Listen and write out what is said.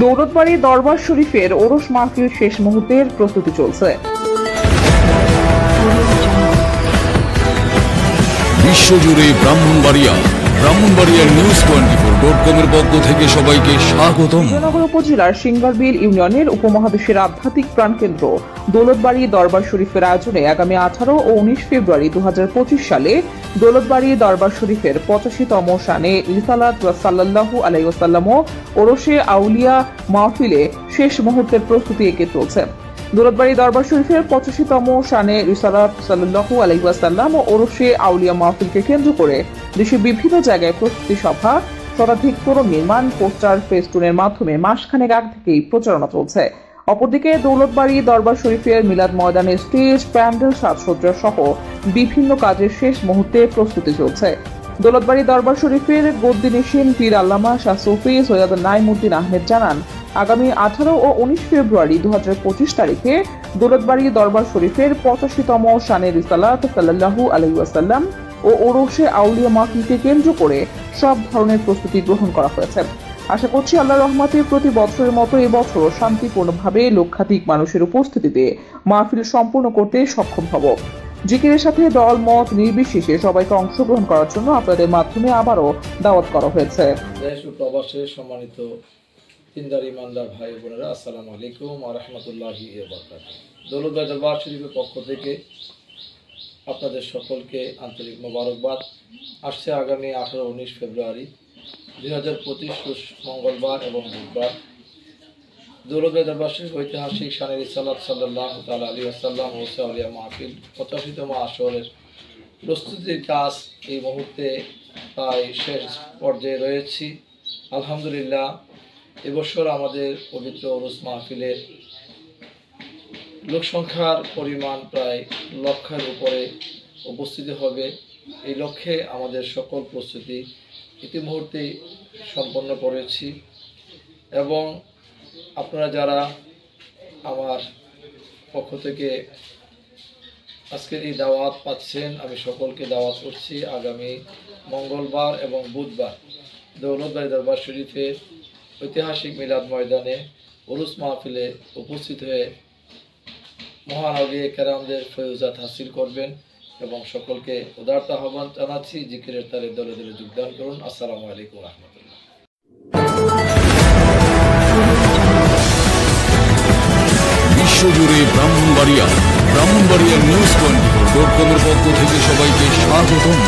দৌলতবাড়ি দরবার শরীফের ওরস মাহফিল শেষ মুহূর্তের প্রস্তুতি চলছে। বিশ্বজুড়ে ব্রাহ্মণবাড়িয়ার news24.com এর পক্ষ থেকে সবাইকে স্বাগতম। বিজয়নগর উপজেলার সিঙ্গারবিল ইউনিয়নের উপমহাদেশের আধ্যাত্মিক প্রাণকেন্দ্র দৌলতবাড়ি দরবার শরীফের আয়োজনে আগামী 18 ও 19 ফেব্রুয়ারি 2025 সালে দৌলতবাড়ি দরবার শরীফের 85তম শানে রিসালাত সাল্লাল্লাহু আলাইহি ওয়াসাল্লাম ওরসে আউলিয়া মাহফিলে শেষ মুহূর্তের প্রস্তুতি এগিয়ে চলছে। দৌলতবাড়ি দরবার শরীফের 85তম শানে রিসালাত সাল্লাল্লাহু আলাইহি ওয়াসাল্লাম ও ওরসে আউলিয়া মাহফিলকে কেন্দ্র করে দেশের বিভিন্ন জায়গায় প্রস্তুতি সভা, শতাধিক তরুণ নির্মাণ, পোস্টার, ফেস্টুনের মাধ্যমে মাসখানেক আগ থেকেই প্রচারণা চলছে। অপরদিকে দৌলতবাড়ি দরবার শরীফের মিলাদ ময়দানে স্টেজ, প্যান্ডেল, সাজসজ্জা সহ বিভিন্ন কাজের শেষ মুহূর্তে প্রস্তুতি চলছে। দৌলতবাড়ি দরবার শরীফের গদ্দিনিসীন পীর আল্লামা শাহ সুফি সৈয়দ নাইমুদ্দিন আহমেদ জানান, আগামী 18 ও 19 ফেব্রুয়ারি 2025 তারিখে দৌলতবাড়ি দরবার শরীফের 85তম শানে রিসালাত সাল্লাল্লাহু আলাইহি ওয়াসাল্লাম ও ওরসে আউলিয়া মাহফিলকে কেন্দ্র করে সব ধরনের প্রস্তুতি গ্রহণ করা হয়েছে। আশা করছি আল্লাহর রহমতে প্রতি বছরের মতো এবছরও শান্তিপূর্ণভাবে লক্ষাধিক মানুষের উপস্থিতিতে মাহফিল সম্পূর্ণ করতে সক্ষম হব। জিকিরের সাথে দল মত নির্বিশেষে সবাইকে অংশগ্রহণ করার জন্য আপনাদের মাধ্যমে আবারও দাওয়াত করা হয়েছে। দেশ ও প্রবাসে সম্মানিত দিনদার ইমানদার ভাই বোনেরা, আসসালামু আলাইকুম ওয়া রাহমাতুল্লাহি ওয়া বারাকাতুহু। দৌলতবাড়ি দরবার শরীফের পক্ষ থেকে আপনাদের সকলকে আন্তরিক মোবারকবাদ। আসছে আগামী 18-19 ফেব্রুয়ারি 2025 মঙ্গলবার এবং বুধবার দৌলতবাড়ি দরবার শরীফ ঐতিহাসিক শানে রিসালাত সাল্লাল্লাহু তাআলা আলাইহি ওয়াসাল্লাম ও আউলিয়া মাহফিল 85তম আসরের প্রস্তুতির কাজ এই মুহূর্তে প্রায় শেষ পর্যায়ে রয়েছি। আলহামদুলিল্লাহ, এবছর আমাদের পবিত্র ওরস মাহফিলের লোকসংখ্যার পরিমাণ প্রায় লক্ষের উপরে উপস্থিতি হবে। এই লক্ষ্যে আমাদের সকল প্রস্তুতি ইতিমুহূর্তেই সম্পন্ন করেছি এবং আপনারা যারা আমার পক্ষ থেকে আজকের এই দাওয়াত পাচ্ছেন, আমি সকলকে দাওয়াত করছি আগামী মঙ্গলবার এবং বুধবার দৌলতবাড়ি দরবার শরীফের ঐতিহাসিক মিলাদ ময়দানে ওরস মাহফিলে উপস্থিত হয়ে মহান আউলিয়া কেরামদের ফয়জাত হাসিল করবেন এবং সকলকে উদারতা আহ্বান জানাচ্ছি, জিকিরের তারে দলে দলে যোগদান করুন। আসসালামু আলাইকুম ওয়া রাহমাতুল্লাহ। বিশ্বজুড়ে ব্রাহ্মণবাড়িয়ার news24.com এর পক্ষ থেকে সবাইকে স্বাগতম।